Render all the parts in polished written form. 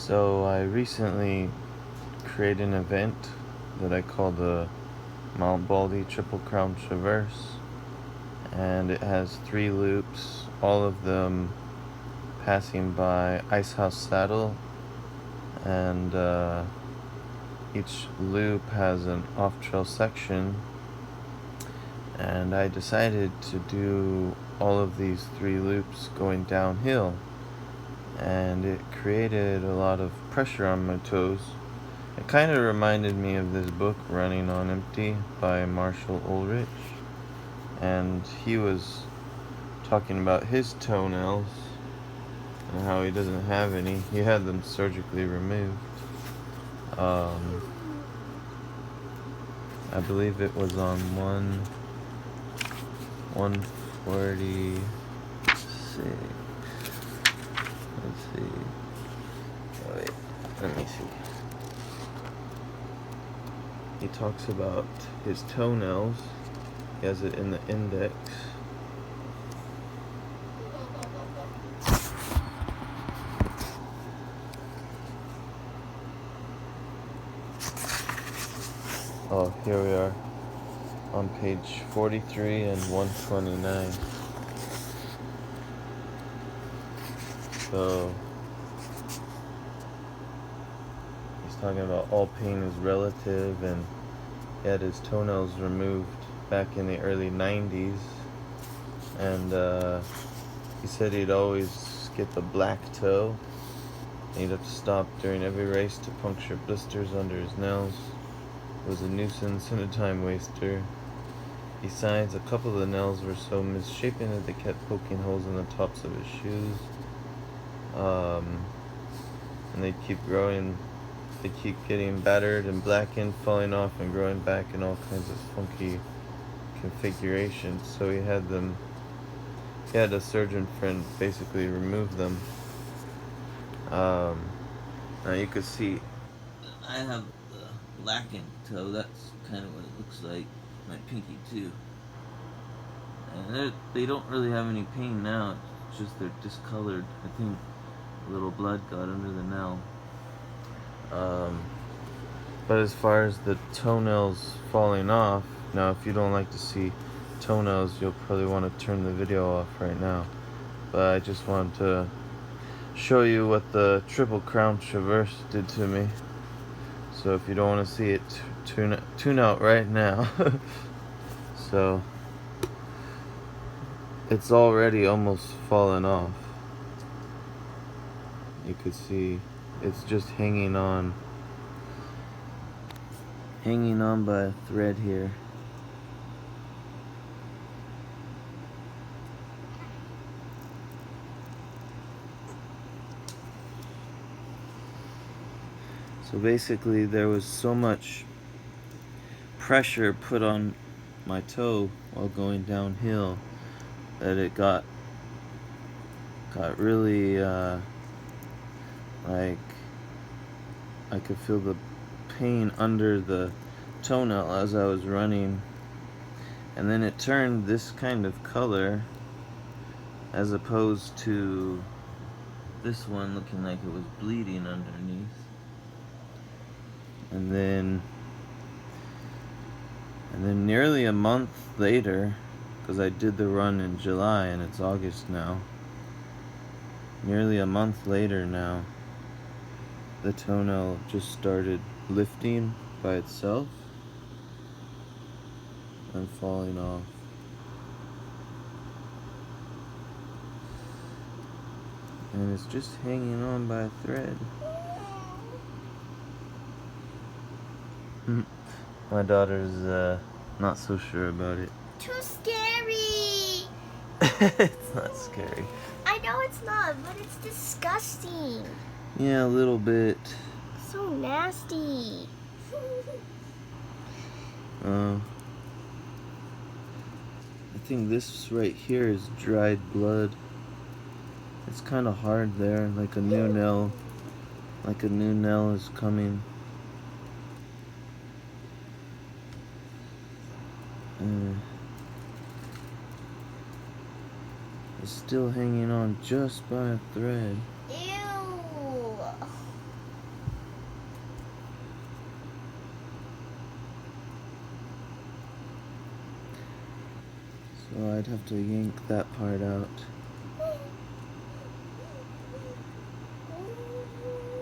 So I recently created an event that I call the Baldy Triple Crown Traverse, and it has 3 loops, all of them passing by Ice House Saddle, and each loop has an off-trail section, and I decided to do all of these 3 loops going downhill, and it created a lot of pressure on my toes. It kind of reminded me of this book, Running on Empty, by Marshall Ulrich, and he was talking about his toenails and how he doesn't have any. He had them surgically removed. I believe it was on 146. Let's see. Oh, wait, let me see. He talks about his toenails. He has it in the index. Oh, here we are on page 43 and 129. So he's talking about all pain is relative, and he had his toenails removed back in the early 90s, and he said he'd always get the black toe. He'd have to stop during every race to puncture blisters under his nails. It was a nuisance and a time waster. Besides, a couple of the nails were so misshapen that they kept poking holes in the tops of his shoes. And they'd keep growing. They keep getting battered and blackened, falling off and growing back in all kinds of funky configurations. So he had a surgeon friend basically remove them. Now you could see I have the lacking toe. That's kind of what it looks like. My pinky too. And they don't really have any pain now. It's just they're discolored. I think a little blood got under the nail. But as far as the toenails falling off, now if you don't like to see toenails, you'll probably want to turn the video off right now. But I just wanted to show you what the Triple Crown Traverse did to me. So if you don't want to see it, tune out right now. So it's already almost fallen off. You could see it's just hanging on by a thread here. So basically there was so much pressure put on my toe while going downhill that it got really like I could feel the pain under the toenail as I was running, and then it turned this kind of color as opposed to this one looking like it was bleeding underneath. And then nearly a month later, because I did the run in July and it's August now, nearly a month later now, the toenail just started lifting by itself and falling off. And it's just hanging on by a thread. My daughter's not so sure about it. Too scary! It's not scary. I know it's not, but it's disgusting. Yeah, a little bit. So nasty. I think this right here is dried blood. It's kind of hard there, like a new nail is coming. It's still hanging on just by a thread. Ew. So I'd have to yank that part out.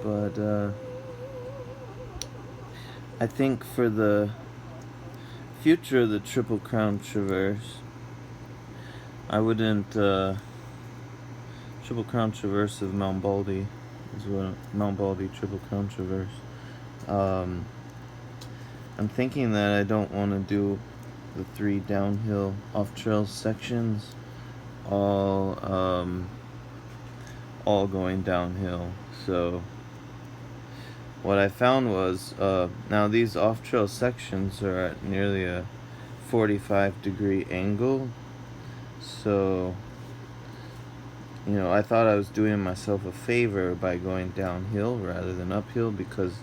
But I think for the future of the Triple Crown Traverse, I wouldn't, Triple Crown Traverse of Mount Baldy is what, Mount Baldy Triple Crown Traverse. I'm thinking that I don't want to do the 3 downhill off-trail sections all going downhill. So what I found was, now these off-trail sections are at nearly a 45-degree angle. So, you know, I thought I was doing myself a favor by going downhill rather than uphill, because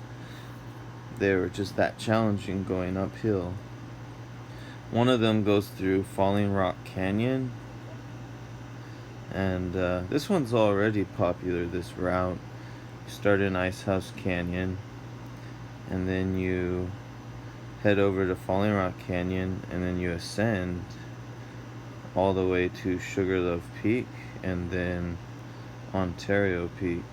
they were just that challenging going uphill. One of them goes through Falling Rock Canyon, and this one's already popular, this route. You start in Ice House Canyon, and then you head over to Falling Rock Canyon, and then you ascend all the way to Sugarloaf Peak, and then Ontario Peak.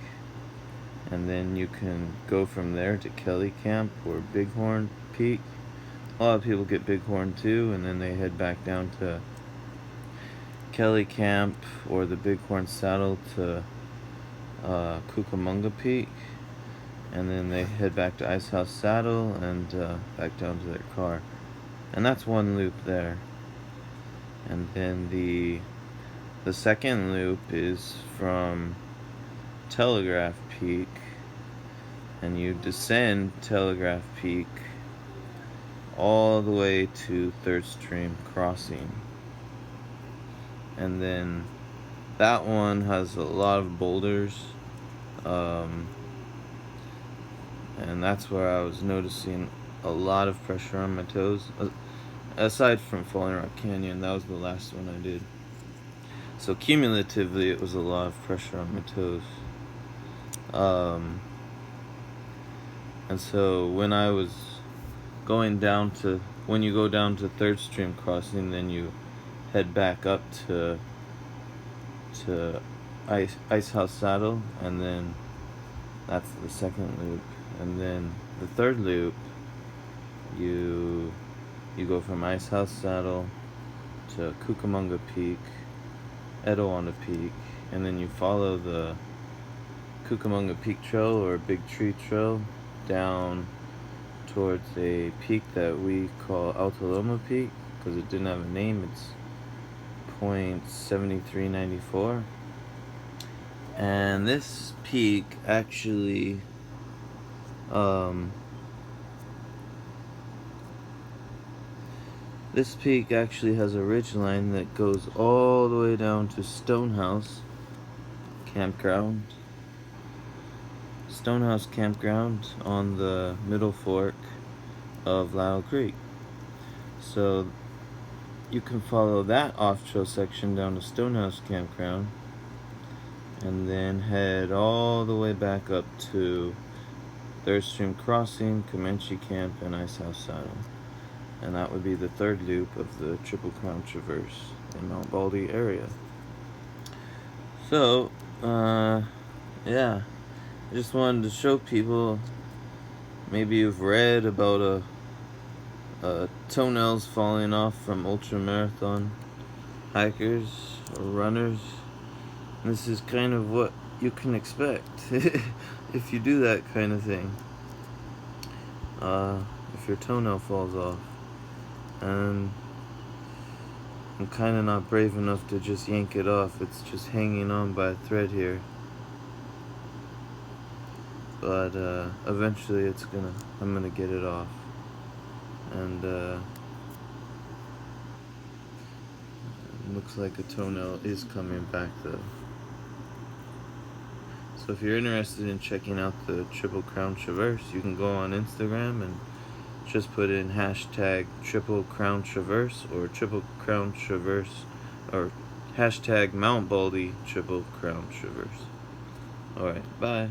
And then you can go from there to Kelly Camp or Bighorn Peak. A lot of people get Bighorn too, and then they head back down to Kelly Camp or the Bighorn Saddle to Cucamonga Peak, and then they head back to Ice House Saddle and back down to their car. And that's one loop there. And then the second loop is from Telegraph Peak, and you descend Telegraph Peak all the way to Third Stream Crossing. And then that one has a lot of boulders, and that's where I was noticing a lot of pressure on my toes. Aside from Falling Rock Canyon, that was the last one I did. So cumulatively, it was a lot of pressure on my toes. And so when I was going down to, when you go down to Third Stream Crossing, then you head back up to Ice House Saddle, and then that's the second loop. And then the third loop, you go from Ice House Saddle to Cucamonga Peak, Etowanda Peak, and then you follow the Cucamonga Peak Trail or Big Tree Trail down towards a peak that we call Altaloma Peak, because it didn't have a name. It's .7394, and this peak actually has a ridge line that goes all the way down to Stonehouse Campground. Stonehouse Campground on the Middle Fork of Lyle Creek. So you can follow that off-trail section down to Stonehouse Campground, and then head all the way back up to Third Stream Crossing, Comanche Camp, and Ice House Saddle. And that would be the third loop of the Triple Crown Traverse in Mount Baldy area. So, yeah, I just wanted to show people, maybe you've read about toenails falling off from ultramarathon hikers or runners. And this is kind of what you can expect if you do that kind of thing. If your toenail falls off. And I'm kind of not brave enough to just yank it off. It's just hanging on by a thread here. But eventually I'm gonna get it off. And looks like a toenail is coming back though. So if you're interested in checking out the Triple Crown Traverse, you can go on Instagram and just put in hashtag Triple Crown Traverse or Triple Crown Traverse, or hashtag Mount Baldy Triple Crown Traverse. Alright, bye.